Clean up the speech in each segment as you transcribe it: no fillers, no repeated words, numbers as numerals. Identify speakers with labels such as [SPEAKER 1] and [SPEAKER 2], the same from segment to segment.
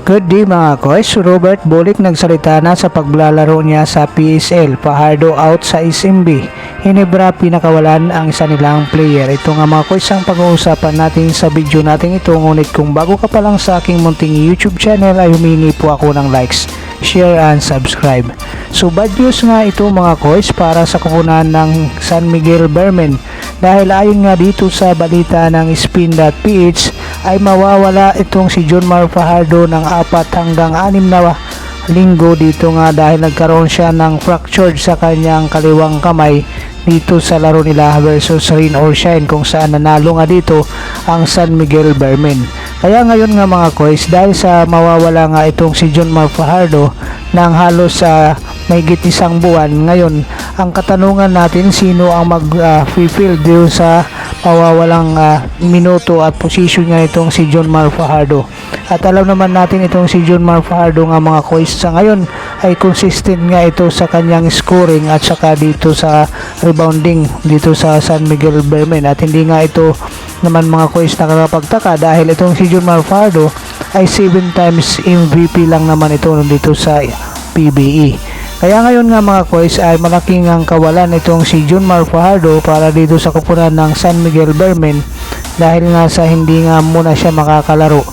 [SPEAKER 1] Good day mga koys, Robert Bolick nagsalita na sa paglalaro niya sa PSL, Fajardo out sa SMB. Hinebra pinakawalan ang isa nilang player. Ito nga mga koys ang pag-uusapan natin sa video natin ito. Ngunit kung bago ka pa lang sa aking munting YouTube channel ay humingi po ako ng likes, share and subscribe. So bad news nga ito mga koys para sa kupunan ng San Miguel Bearmen. Dahil ayon nga dito sa balita ng Spin.ph ay mawawala itong si Jonmar Fajardo ng 4 hanggang 6 na linggo dito nga dahil nagkaroon siya ng fractured sa kanyang kaliwang kamay dito sa laro nila versus Rain or Shine kung saan nanalo nga dito ang San Miguel Bearmen. Kaya ngayon nga mga koys, dahil sa mawawala nga itong si Jonmar Fajardo ng halos mahigit isang buwan, ngayon ang katanungan natin sino ang mag-fulfill dito sa mawawalang minuto at posisyon nga itong si Jonmar Fajardo. At alam naman natin itong si Jonmar Fajardo nga mga koys sa ngayon ay consistent nga ito sa kanyang scoring at saka dito sa rebounding dito sa San Miguel Bearmen. At hindi nga ito naman mga koys nakakapagtaka dahil itong si Jonmar Fajardo ay 7 times MVP lang naman ito dito sa PBE. Kaya ngayon nga mga koys ay malaking ang kawalan itong si Jonmar Fajardo para dito sa kupunan ng San Miguel Bearmen dahil nga sa hindi nga muna siya makakalaro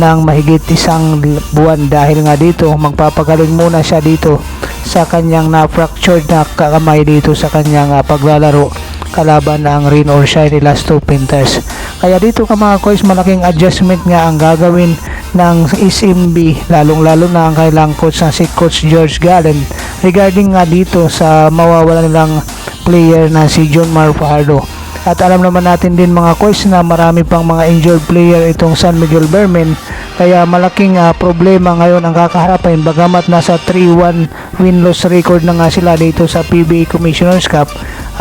[SPEAKER 1] ng mahigit isang buwan dahil nga dito magpapagaling muna siya dito sa kanyang na-fractured na kamay dito sa kanyang paglalaro kalaban ang Rain or Shine nila Stu Panthers. Kaya dito ka mga koys malaking adjustment nga ang gagawin ng SMB lalong-lalo na ang kailang coach na si Coach George Gallen regarding nga dito sa mawawala nilang player na si Jonmar Fajardo. At alam naman natin din mga koys na marami pang mga injured player itong San Miguel Bearmen kaya malaking problema ngayon ang kakaharapin bagamat nasa 3-1 win-loss record na nga sila dito sa PBA Commissioner's Cup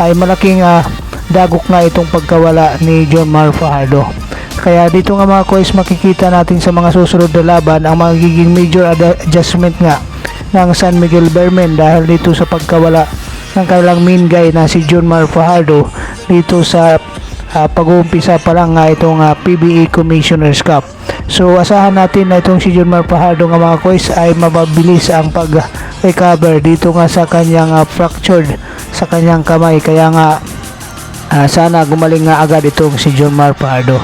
[SPEAKER 1] ay malaking dagok nga itong pagkawala ni Jonmar Fajardo. Kaya dito nga mga koys makikita natin sa mga susunod na laban ang magiging major adjustment nga ng San Miguel Bearmen dahil dito sa pagkawala ng kailang main guy na si Jonmar Fajardo dito sa pag-uumpisa pa lang nga itong PBA Commissioner's Cup. So asahan natin na itong si Jonmar Fajardo nga mga koys ay mababilis ang pag-recover dito nga sa kanyang fractured sa kanyang kamay kaya nga sana gumaling nga agad itong si Jonmar Fajardo.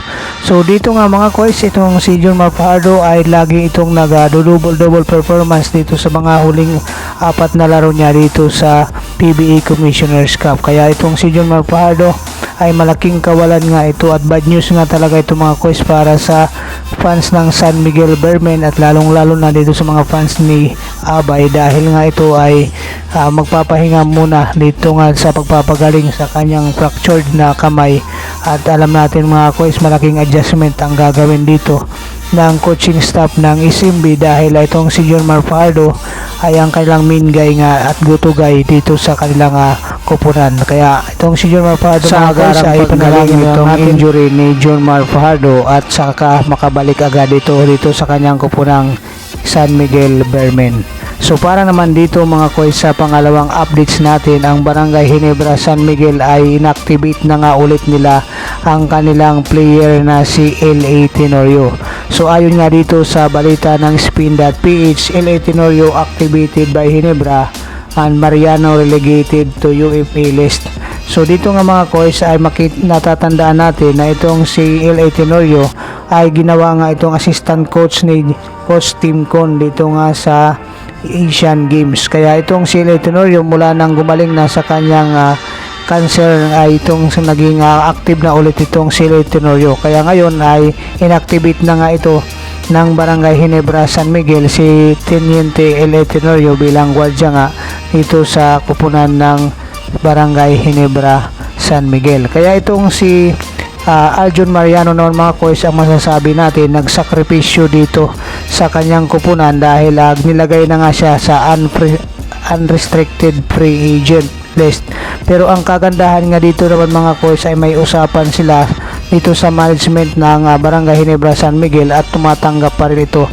[SPEAKER 1] So dito nga mga koys itong si Jonmar Fajardo ay lagi itong nag-double performance dito sa mga huling 4 na laro niya dito sa PBA Commissioner's Cup. Kaya itong si Jonmar Fajardo ay malaking kawalan nga ito at bad news nga talaga ito mga koys para sa fans ng San Miguel Bearmen at lalong-lalo na dito sa mga fans ni Abay dahil nga ito ay magpapahinga muna dito nga sa pagpapagaling sa kanyang fractured na kamay. At alam natin mga koys malaking adjustment ang gagawin dito ng coaching staff ng SMB dahil itong si Jonmar Fajardo ay ang kailang main guy nga at go-to guy dito sa kanilang kupunan. Kaya itong si Jonmar Fajardo sa agarang ay panalangin itong injury ni Jonmar Fajardo at saka makabalik agad dito sa kanyang kupunang San Miguel Bearmen. So para naman dito mga koys sa pangalawang updates natin, ang Barangay Hinebra San Miguel ay inactivate na nga ulit nila ang kanilang player na si L.A. Tenorio. So ayon nga dito sa balita ng Spin.ph, L.A. Tenorio activated by Hinebra and Mariano relegated to UFA list. So dito nga mga koys ay natatandaan natin na itong si L.A. Tenorio ay ginawa nga itong assistant coach ni Coach Tim Con dito nga sa Asian Games. Kaya itong si L.A. Tenorio mula nang gumaling na sa kanyang cancer ay itong naging active na ulit itong si L.A. Tenorio. Kaya ngayon ay inactivate na nga ito ng Barangay Hinebra San Miguel si Teniente L.A. Tenorio bilang gwardiya nga dito sa kupunan ng Barangay Hinebra San Miguel. Kaya itong si Aljon Mariano naman mga koys ang masasabi natin nagsakripisyo dito sa kanyang kupunan dahil nilagay na nga siya sa unrestricted free agent list. Pero ang kagandahan nga dito naman mga koys ay may usapan sila dito sa management ng Barangay Hinebra San Miguel at tumatanggap pa rin ito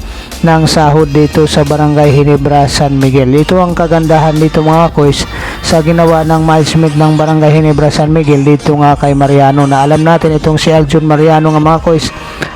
[SPEAKER 1] ng sahod dito sa Barangay Hinebra San Miguel. Ito ang kagandahan dito mga koys sa ginawa ng management ng Barangay Hinebra San Miguel dito nga kay Mariano, na alam natin itong si Aljon Mariano nga mga koys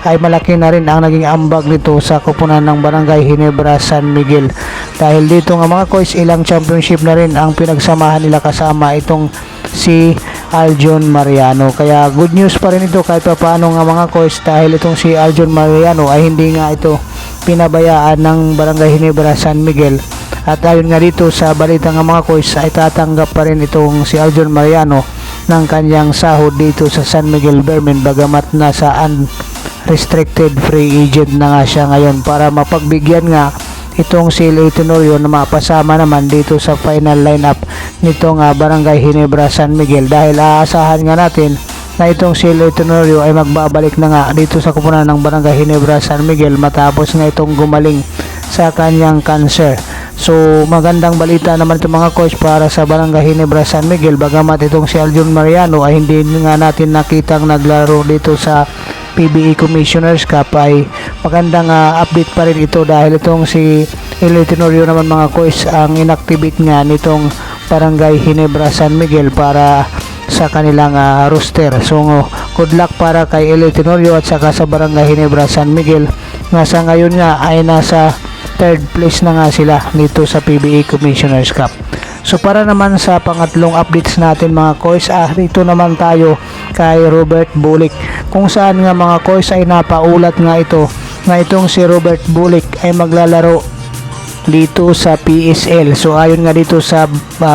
[SPEAKER 1] ay malaki na rin ang naging ambag nito sa koponan ng Barangay Ginebra San Miguel. Dahil dito nga mga kois, ilang championship na rin ang pinagsamahan nila kasama itong si Aljon Mariano. Kaya good news pa rin ito kahit pa paano nga mga kois, dahil itong si Aljon Mariano ay hindi nga ito pinabayaan ng Barangay Ginebra San Miguel. At ayon nga dito sa balita nga mga kois, ay tatanggap pa rin itong si Aljon Mariano ng kanyang sahod dito sa San Miguel Vermin, bagamat nasa unrestricted free agent na nga siya ngayon, para mapagbigyan nga itong si Leo Tenorio na mapasama naman dito sa final lineup nitong Barangay Ginebra San Miguel, dahil aasahan nga natin na itong si Leo Tenorio ay magbabalik na nga dito sa koponan ng Barangay Ginebra San Miguel matapos nga itong gumaling sa kanyang cancer. So magandang balita naman ito mga coach para sa Barangay Ginebra San Miguel, bagamat itong si Aljon Mariano ay hindi nga natin nakitang naglaro dito sa PBA Commissioners Cup, ay magandang update pa rin ito, dahil itong si Leo Tenorio naman mga coach ang inactivate nga nitong Barangay Ginebra San Miguel para sa kanilang roster. So good luck para kay Leo Tenorio at saka sa Barangay Ginebra San Miguel, nga sa ngayon nga ay nasa third place na nga sila dito sa PBA Commissioners Cup. So para naman sa pangatlong updates natin mga kois, dito naman tayo kay Robert Bulik, kung saan nga mga kois ay napaulat nga ito na itong si Robert Bulik ay maglalaro dito sa PSL. So ayon nga dito sa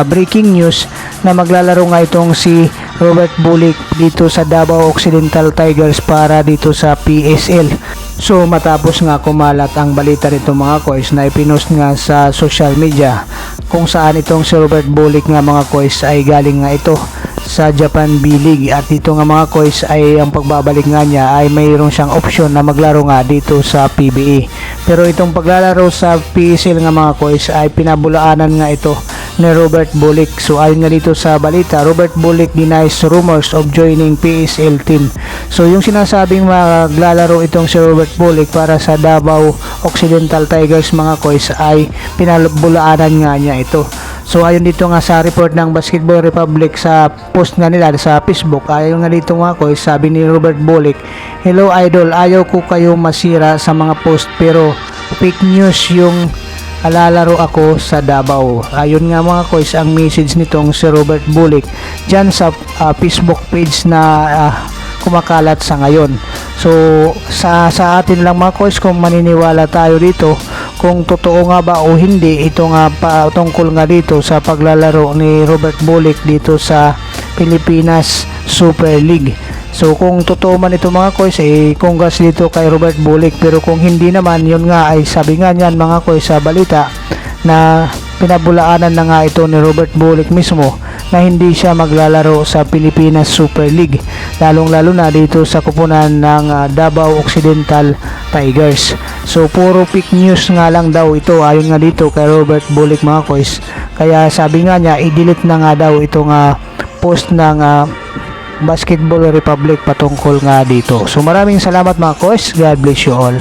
[SPEAKER 1] breaking news na maglalaro nga itong si Robert Bulik dito sa Davao Occidental Tigers para dito sa PSL. So matapos nga kumalat ang balita nito mga kois, na ipinost nga sa social media kung saan itong si Robert Bulik nga mga kois ay galing nga ito sa Japan B-League, at dito nga mga kois ay ang pagbabalik nga niya ay mayroon siyang option na maglaro nga dito sa PBA. Pero itong paglalaro sa PSL nga mga kois ay pinabulaanan nga ito ni Robert Bulik. So ayon nga dito sa balita, Robert Bulik denies rumors of joining PSL team. So yung sinasabing maglalaro itong si Robert Bulik para sa Davao Occidental Tigers mga kois ay pinabulaanan nga niya ito. So ayon dito nga sa report ng Basketball Republic sa post nga nila sa Facebook, ayon nga dito mga kois, sabi ni Robert Bulik, "Hello idol, ayaw ko kayo masira sa mga post pero fake news yung lalaro ako sa Davao." Ayun nga mga kois ang message nitong si Robert Bulik dyan sa Facebook page na kumakalat sa ngayon. So sa atin lang mga kois kung maniniwala tayo dito kung totoo nga ba o hindi ito nga tungkol nga dito sa paglalaro ni Robert Bulik dito sa Pilipinas Super League. So kung totoo man ito mga kois, congrats dito kay Robert Bulik. Pero kung hindi naman, yun nga ay sabi nga niyan mga kois sa balita na pinabulaanan na nga ito ni Robert Bulik mismo na hindi siya maglalaro sa Pilipinas Super League, lalong lalo na dito sa koponan ng Davao Occidental Tigers. So puro fake news nga lang daw ito ayon nga dito kay Robert Bulik mga kois. Kaya sabi nga niya i-delete na nga daw itong post ng Basketball Republic patungkol nga dito. So maraming salamat mga kois. God bless you all.